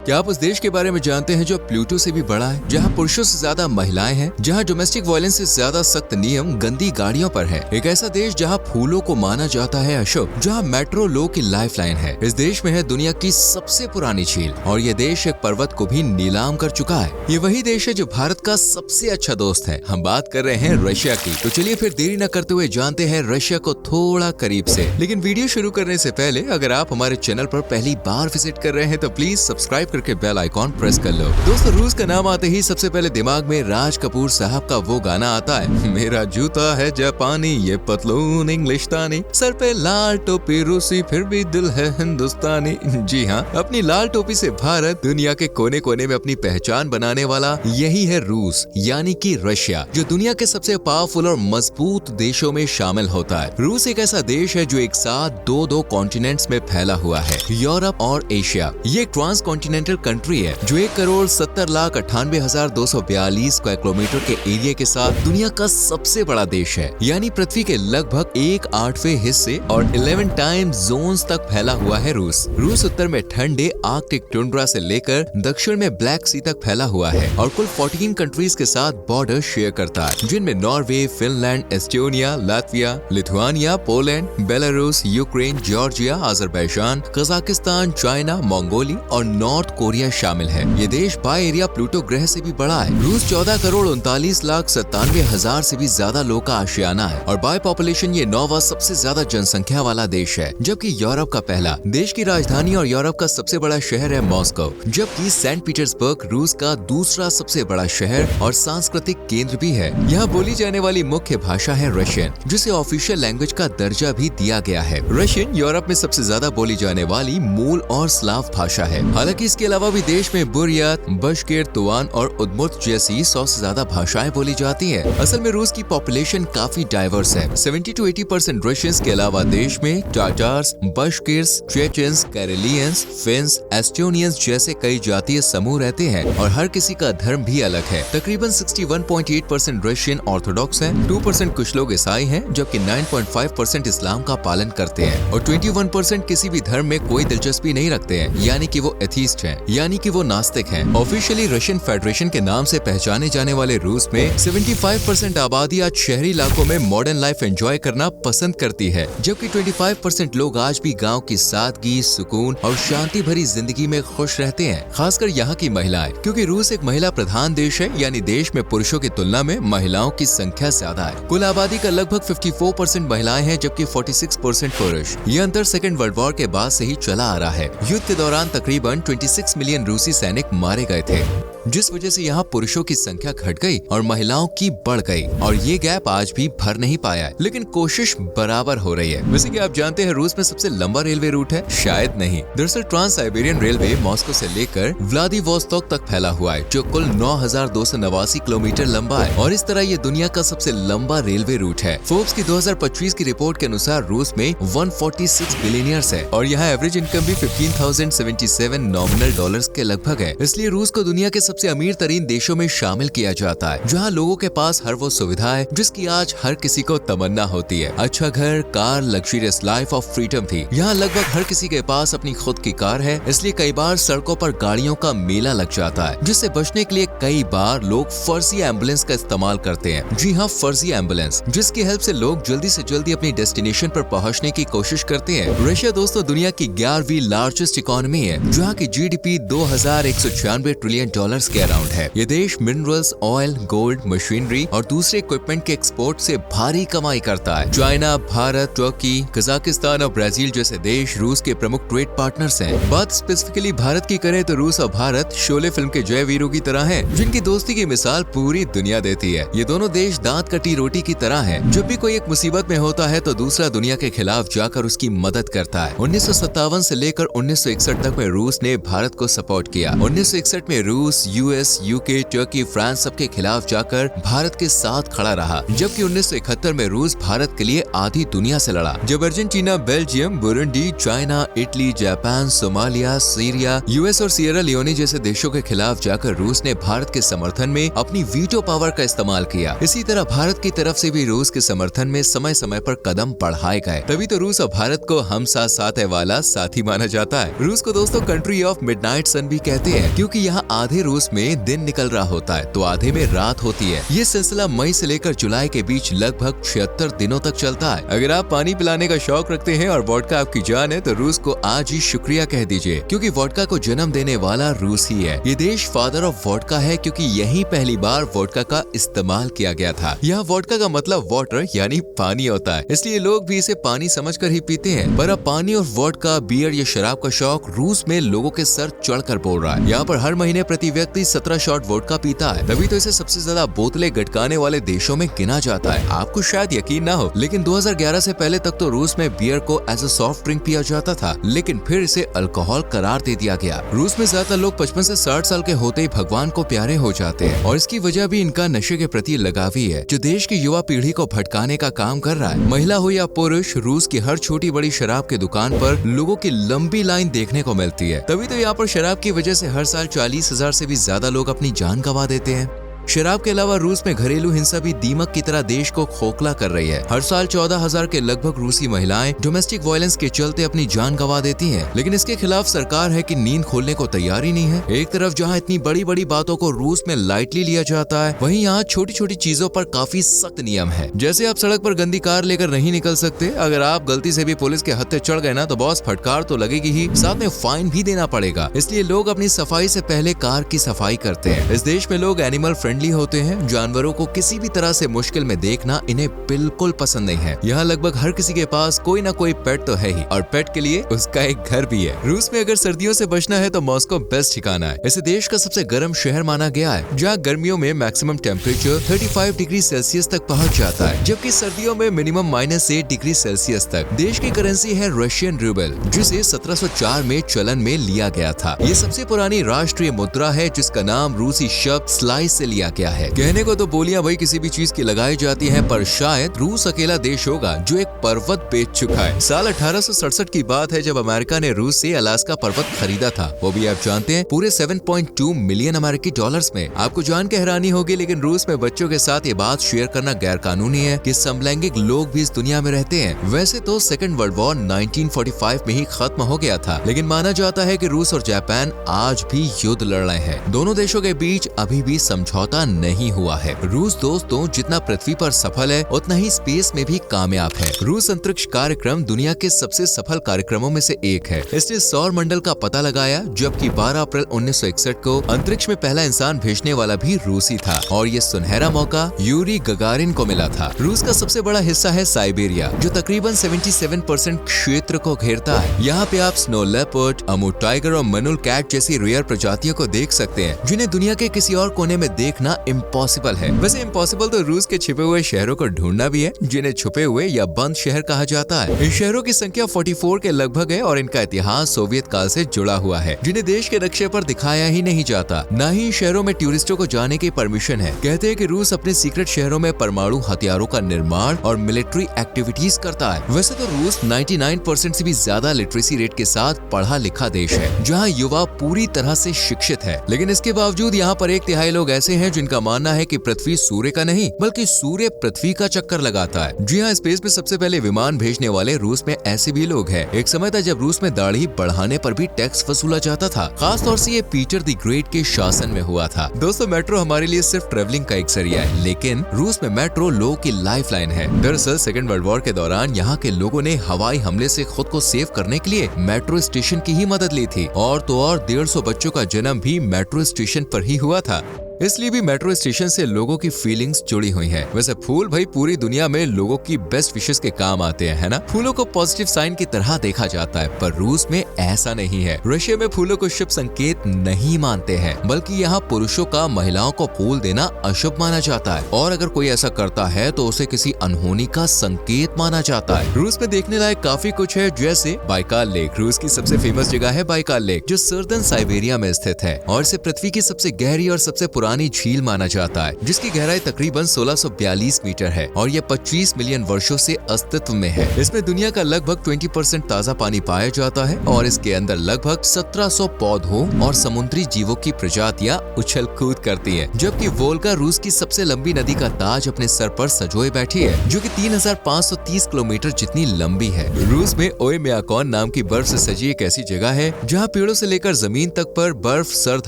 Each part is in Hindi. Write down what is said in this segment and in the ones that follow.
क्या आप उस देश के बारे में जानते हैं जो प्लूटो से भी बड़ा है, जहां पुरुषों से ज्यादा महिलाएं हैं, जहां डोमेस्टिक वायलेंस से ज्यादा सख्त नियम गंदी गाड़ियों पर है। एक ऐसा देश जहां फूलों को माना जाता है अशुभ, जहां मेट्रो लोग की लाइफलाइन है। इस देश में है दुनिया की सबसे पुरानी झील और ये देश एक पर्वत को भी नीलाम कर चुका है। ये वही देश है जो भारत का सबसे अच्छा दोस्त है। हम बात कर रहे हैं रशिया की। तो चलिए फिर देरी न करते हुए जानते हैं रशिया को थोड़ा करीब से। लेकिन वीडियो शुरू करने से पहले अगर आप हमारे चैनल पर पहली बार विजिट कर रहे हैं तो प्लीज सब्सक्राइब करके बेल आइकॉन प्रेस कर लो। दोस्तों, रूस का नाम आते ही सबसे पहले दिमाग में राज कपूर साहब का वो गाना आता है, मेरा जूता है जापानी, ये पतलून इंग्लिशतानी, सर पे लाल टोपी रूसी, फिर भी दिल है हिंदुस्तानी। जी हाँ, अपनी लाल टोपी से भारत दुनिया के कोने कोने में अपनी पहचान बनाने वाला यही है रूस, यानी कि रशिया, जो दुनिया के सबसे पावरफुल और मजबूत देशों में शामिल होता है। रूस एक ऐसा देश है जो एक साथ दो कॉन्टिनेंट्स में फैला हुआ है, यूरोप और एशिया। ये एक ट्रांस कॉन्टिनेंटल कंट्री है जो 1,70,98,242 स्क्वायर किलोमीटर के एरिया के साथ दुनिया का सबसे बड़ा देश है, यानी पृथ्वी के लगभग 1/8 हिस्से और 11 टाइम जोन्स तक फैला हुआ है रूस। रूस उत्तर में ठंडे आर्कटिक टुंड्रा से लेकर दक्षिण में ब्लैक सी तक फैला हुआ है और कुल 14 कंट्रीज के साथ बॉर्डर शेयर करता है, जिनमें Norway, Finland, Estonia, Latvia, Lithuania, Poland, Belarus, Ukraine, Georgia, Azerbaijan, Kazakhstan, China, Mangoli और नॉर्थ कोरिया शामिल है। ये देश बाय एरिया प्लूटो ग्रह से भी बड़ा है। रूस 14,39,97,000 से भी ज्यादा लोग का आशियाना है और बाय पॉपुलेशन ये 9वां सबसे ज्यादा जनसंख्या वाला देश है, जबकि यूरोप का पहला। देश की राजधानी और यूरोप का सबसे बड़ा शहर है मॉस्को, जबकि सेंट पीटर्सबर्ग रूस का दूसरा सबसे बड़ा शहर और सांस्कृतिक केंद्र भी है। यहाँ बोली जाने वाली मुख्य भाषा है रशियन, जिसे ऑफिशियल लैंग्वेज का दर्जा भी दिया गया है। रशियन यूरोप में सबसे ज्यादा बोली जाने वाली मूल और स्लाव भाषा है। हालांकि इसके अलावा भी देश में बुर्यात, बशकिर, तुआन और उद्मुत जैसी 100 से ज्यादा भाषाएं बोली जाती हैं। असल में रूस की पॉपुलेशन काफी डाइवर्स है। 70 to 80% रशियंस के अलावा देश में टाटार्स, बशकिर्स, चेचेंस, कैरेलियंस, फिन्स, एस्टोनियंस जैसे कई जातीय समूह रहते हैं और हर किसी का धर्म भी अलग है। तकरीबन 61.8% रशियन ऑर्थोडॉक्स है, 2% कुछ लोग ईसाई हैं, जबकि 9.5% इस्लाम का पालन करते हैं और 21% किसी भी धर्म में कोई दिलचस्पी नहीं रखते हैं, यानी कि वो एथीस्ट हैं, यानी कि वो नास्तिक हैं। ऑफिशियली रशियन फेडरेशन के नाम से पहचाने जाने वाले रूस में 75% आबादी आज शहरी इलाकों में मॉडर्न लाइफ एंजॉय करना पसंद करती है, जबकि 25% लोग आज भी गांव की सादगी, सुकून और शांति भरी जिंदगी में खुश रहते हैं, खासकर यहाँ की महिलाएं, क्योंकि रूस एक महिला प्रधान देश है, यानी देश में पुरुषों की तुलना में महिलाओं की संख्या ज्यादा है। कुल आबादी का लगभग 54% महिलाएं हैं, जबकि 46% पुरुष। ये अंतर सेकेंड वर्ल्ड वॉर के बाद से ही चला आ रहा है। युद्ध के दौरान तकरीबन 26 मिलियन रूसी सैनिक मारे गए थे, जिस वजह से यहाँ पुरुषों की संख्या घट गई और महिलाओं की बढ़ गई और ये गैप आज भी भर नहीं पाया है, लेकिन कोशिश बराबर हो रही है। वैसे कि आप जानते हैं रूस में सबसे लंबा रेलवे रूट है? शायद नहीं। दरअसल ट्रांस साइबेरियन रेलवे मॉस्को से लेकर व्लादिवोस्तोक तक फैला हुआ है, जो कुल 9,289 किलोमीटर लंबा है और इस तरह ये दुनिया का सबसे लंबा रेलवे रूट है। फोर्ब्स की 2025 की रिपोर्ट के अनुसार रूस में 146 बिलियनियर्स है और यहाँ एवरेज इनकम भी 15,077 नॉमिनल डॉलर्स के लगभग है। इसलिए रूस को दुनिया के सबसे अमीर तरीन देशों में शामिल किया जाता है, जहां लोगों के पास हर वो सुविधा है जिसकी आज हर किसी को तमन्ना होती है। अच्छा घर, car, luxurious life of freedom थी। यहाँ लगभग हर किसी के पास अपनी खुद की कार है, इसलिए कई बार सड़कों पर गाड़ियों का मेला लग जाता है, जिससे बचने के लिए कई बार लोग फर्जी एम्बुलेंस का इस्तेमाल करते हैं। जी हाँ, फर्जी एम्बुलेंस, जिसकी हेल्प से लोग जल्दी से जल्दी अपनी डेस्टिनेशन पर पहुँचने की कोशिश करते हैं। रशिया दोस्तों दुनिया की 11वीं लार्जेस्ट इकोनॉमी है, जहाँ की GDP 2,196 ट्रिलियन डॉलर्स के अराउंड है। ये देश मिनरल्स, ऑयल, गोल्ड, मशीनरी और दूसरे इक्विपमेंट के एक्सपोर्ट से भारी कमाई करता है। चाइना, भारत, तुर्की, कजाकिस्तान और ब्राजील जैसे देश रूस के प्रमुख ट्रेड पार्टनर्स हैं। बात स्पेसिफिकली भारत की करें तो रूस और भारत शोले फिल्म के जय वीरों की तरह हैं, जिनकी दोस्ती की मिसाल पूरी दुनिया देती है। ये दोनों देश दांत कटी रोटी की तरह हैं। जब भी कोई एक मुसीबत में होता है तो दूसरा दुनिया के खिलाफ जाकर उसकी मदद करता है। 1957 से लेकर 1961 तक में रूस ने भारत को सपोर्ट किया। 1961 में रूस, US, UK, तुर्की, फ्रांस सबके खिलाफ जाकर भारत के साथ खड़ा रहा, जबकि 1971 में रूस भारत के लिए आधी दुनिया से लड़ा। जब Argentina, Belgium, Burundi, China, Italy, Japan, Somalia, Syria, US और सियरा लियोनी जैसे देशों के खिलाफ जाकर रूस ने भारत के समर्थन में अपनी वीटो पावर का इस्तेमाल किया। इसी तरह भारत की तरफ से भी रूस के समर्थन में समय समय पर कदम बढ़ाए गए। तभी तो रूस और भारत को हम साथ साथ है वाला साथी माना जाता है। रूस को दोस्तों कंट्री ऑफ मिड मिडनाइट सन भी कहते हैं, क्योंकि यहाँ आधे रूस में दिन निकल रहा होता है तो आधे में रात होती है। ये सिलसिला मई से लेकर जुलाई के बीच लगभग 76 दिनों तक चलता है। अगर आप पानी पिलाने का शौक रखते हैं और वोडका आपकी जान है तो रूस को आज ही शुक्रिया कह दीजिए, क्योंकि वोडका को जन्म देने वाला रूस ही है। ये देश फादर ऑफ वोडका है, क्योंकि यही पहली बार वोडका का इस्तेमाल किया गया था। यहाँ वोडका का मतलब वाटर यानी पानी होता है, इसलिए लोग भी इसे पानी समझकर ही पीते हैं। पर अब पानी और वोडका, बियर या शराब का शौक रूस में लोगों के सर चढ़कर बोल रहा है। यहाँ पर हर महीने प्रति व्यक्ति 17 शॉट वोडका पीता है, तभी तो इसे सबसे ज्यादा बोतलें गटकाने वाले देशों में गिना जाता है। आपको शायद यकीन ना हो, लेकिन 2011 से पहले तक तो रूस में बियर को एज अ सॉफ्ट ड्रिंक पिया जाता था, लेकिन फिर इसे अल्कोहल करार दे दिया गया। रूस में ज्यादातर लोग 55 से 60 साल के होते ही भगवान को प्यारे हो जाते हैं, और इसकी वजह भी इनका नशे के प्रति लगाव ही है, जो देश की युवा पीढ़ी को भटकाने का काम कर रहा है। महिला हो या पुरुष, रूस की हर छोटी बड़ी शराब की दुकान पर लोगों की लंबी लाइन देखने को मिलती है। तभी तो यहाँ पर शराब की वजह से हर साल 40,000 से भी ज्यादा लोग अपनी जान गंवा देते हैं। शराब के अलावा रूस में घरेलू हिंसा भी दीमक की तरह देश को खोखला कर रही है। हर साल 14,000 के लगभग रूसी महिलाएं डोमेस्टिक वायलेंस के चलते अपनी जान गंवा देती हैं, लेकिन इसके खिलाफ सरकार है कि नींद खोलने को तैयार ही नहीं है। एक तरफ जहां इतनी बड़ी बड़ी बातों को रूस में लाइटली लिया जाता है, वहीं यहाँ छोटी छोटी चीजों पर काफी सख्त नियम है। जैसे आप सड़क पर गंदी कार लेकर नहीं निकल सकते, अगर आप गलती से भी पुलिस के हत्थे चढ़ गए ना तो बॉस फटकार तो लगेगी ही, साथ में फाइन भी देना पड़ेगा। इसलिए लोग अपनी सफाई से पहले कार की सफाई करते हैं। इस देश में लोग एनिमल फ्रेंडली होते हैं। जानवरों को किसी भी तरह से मुश्किल में देखना इन्हें बिल्कुल पसंद नहीं है। यहाँ लगभग हर किसी के पास कोई ना कोई पेट तो है ही, और पेट के लिए उसका एक घर भी है। रूस में अगर सर्दियों से बचना है तो मॉस्को बेस्ट ठिकाना है। इसे देश का सबसे गर्म शहर माना गया है, जहाँ गर्मियों में मैक्सिमम टेम्परेचर 35 डिग्री सेल्सियस तक पहुँच जाता है, जबकि सर्दियों में मिनिमम -8 डिग्री सेल्सियस तक। देश की करेंसी है रशियन रूबल, जिसे 1704 में चलन में लिया गया था। ये सबसे पुरानी राष्ट्रीय मुद्रा है, जिसका नाम रूसी शब्द स्लाइस से लिया गया है। कहने को तो बोलियां भाई किसी भी चीज की लगाई जाती हैं, पर शायद रूस अकेला देश होगा जो एक पर्वत बेच चुका है। साल 1867 की बात है, जब अमेरिका ने रूस से अलास्का पर्वत खरीदा था, वो भी आप जानते हैं पूरे 7.2 मिलियन अमेरिकी डॉलर्स में। आपको जान के हैरानी होगी, लेकिन रूस में बच्चों के साथ ये बात शेयर करना गैर कानूनी है कि समलैंगिक लोग भी इस दुनिया में रहते हैं। वैसे तो सेकेंड वर्ल्ड वॉर 1945 में ही खत्म हो गया था, लेकिन माना जाता है कि रूस और जापान आज भी युद्ध लड़ रहे हैं। दोनों देशों के बीच अभी भी समझौता नहीं हुआ है। रूस दोस्तों जितना पृथ्वी पर सफल है, उतना ही स्पेस में भी कामयाब है। रूस अंतरिक्ष कार्यक्रम दुनिया के सबसे सफल कार्यक्रमों में से एक है। इसने सौर मंडल का पता लगाया, जबकि 12 अप्रैल 1961 को अंतरिक्ष में पहला इंसान भेजने वाला भी रूसी था, और ये सुनहरा मौका यूरी गगारिन को मिला था। रूस का सबसे बड़ा हिस्सा है साइबेरिया, जो तकरीबन 77% क्षेत्र को घेरता है। यहाँ पे आप स्नो लेपर्ड, अमू टाइगर और मनुल कैट जैसी रेयर प्रजातियों को देख सकते हैं, जिन्हें दुनिया के किसी और कोने में देखना इम्पॉसिबल है। वैसे इम्पॉसिबल तो रूस के छिपे हुए शहरों को ढूंढना भी है, जिन्हें छुपे हुए या बंद शहर कहा जाता है। इन शहरों की संख्या 44 के लगभग है, और इनका इतिहास सोवियत काल से जुड़ा हुआ है, जिन्हें देश के नक्शे पर दिखाया ही नहीं जाता। न ही इन शहरों में टूरिस्टों को जाने की परमिशन है। कहते हैं कि रूस अपने सीक्रेट शहरों में परमाणु हथियारों का निर्माण और मिलिट्री एक्टिविटीज करता है। वैसे तो रूस 99% से भी ज्यादा लिटरेसी रेट के साथ पढ़ा लिखा देश है, जहाँ युवा पूरी तरह से शिक्षित है, लेकिन इसके बावजूद यहाँ पर 1/3 लोग ऐसे हैं जिनका मानना है कि पृथ्वी सूर्य का नहीं बल्कि सूर्य पृथ्वी का चक्कर लगाता है। जी हाँ, स्पेस में सबसे पहले विमान भेजने वाले रूस में ऐसे भी लोग हैं। एक समय था जब रूस में दाढ़ी बढ़ाने पर भी टैक्स वसूला जाता था। खास तौर से ये पीटर द ग्रेट के शासन में हुआ था। दोस्तों, मेट्रो हमारे लिए सिर्फ ट्रेवलिंग का एक जरिया है, लेकिन रूस में मेट्रो लोगों की लाइफलाइन है। दरअसल सेकेंड वर्ल्ड वॉर के दौरान यहाँ के लोगों ने हवाई हमले से खुद को सेव करने के लिए मेट्रो स्टेशन की ही मदद ली थी, और तो और 150 बच्चों का जन्म भी मेट्रो स्टेशन पर ही हुआ था। इसलिए भी मेट्रो स्टेशन से लोगों की फीलिंग्स जुड़ी हुई हैं। वैसे फूल भाई पूरी दुनिया में लोगों की बेस्ट विशेस के काम आते हैं, है ना? फूलों को पॉजिटिव साइन की तरह देखा जाता है, पर रूस में ऐसा नहीं है। रशिया में फूलों को शुभ संकेत नहीं मानते हैं, बल्कि यहाँ पुरुषों का महिलाओं को फूल देना अशुभ माना जाता है, और अगर कोई ऐसा करता है तो उसे किसी अनहोनी का संकेत माना जाता है। रूस में देखने लायक काफी कुछ है, जैसे बाइकाल लेक। रूस की सबसे फेमस जगह है बाइकाल लेक, जो सर्दर्न साइबेरिया में स्थित है, और इसे पृथ्वी की सबसे गहरी और सबसे पुरानी पुरानी झील माना जाता है, जिसकी गहराई तकरीबन 1642 मीटर है और ये 25 मिलियन वर्षों से अस्तित्व में है। इसमें दुनिया का लगभग 20% ताज़ा पानी पाया जाता है और इसके अंदर लगभग 1700 पौधों और समुद्री जीवों की प्रजातियां उछल कूद करती हैं। जबकि वोल्गा रूस की सबसे लंबी नदी का ताज अपने सर पर सजोए बैठी है, जो कि 3530 किलोमीटर जितनी लंबी है। रूस में ओएम्याकॉन नाम की बर्फ से सजी एक ऐसी जगह है जहाँ पेड़ों से लेकर जमीन तक पर बर्फ, सर्द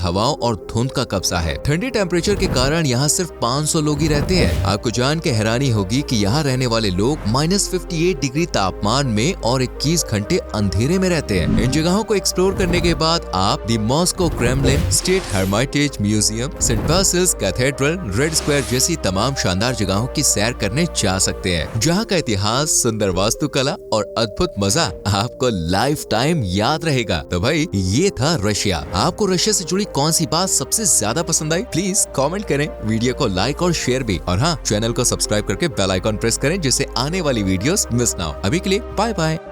हवाओं और धुंध का कब्जा है। ठंडे टेम्परेचर के कारण यहाँ सिर्फ 500 लोग ही रहते हैं। आपको जान के हैरानी होगी कि यहाँ रहने वाले लोग -58 डिग्री तापमान में और 21 घंटे अंधेरे में रहते हैं। इन जगहों को एक्सप्लोर करने के बाद आप the Moscow Kremlin, state Hermitage museum, Saint Basil's cathedral, Red Square जैसी तमाम शानदार जगहों की सैर करने जा सकते हैं, जहाँ का इतिहास, सुंदर वास्तुकला और अद्भुत मजा आपको लाइफ टाइम याद रहेगा। तो भाई ये था रशिया। आपको रशिया से जुड़ी कौन सी बात सबसे ज्यादा पसंद आई? प्लीज कमेंट करें, वीडियो को लाइक और शेयर भी, और हाँ, चैनल को सब्सक्राइब करके बेल आइकॉन प्रेस करें जिससे आने वाली वीडियोस मिस ना हो। अभी के लिए बाय बाय।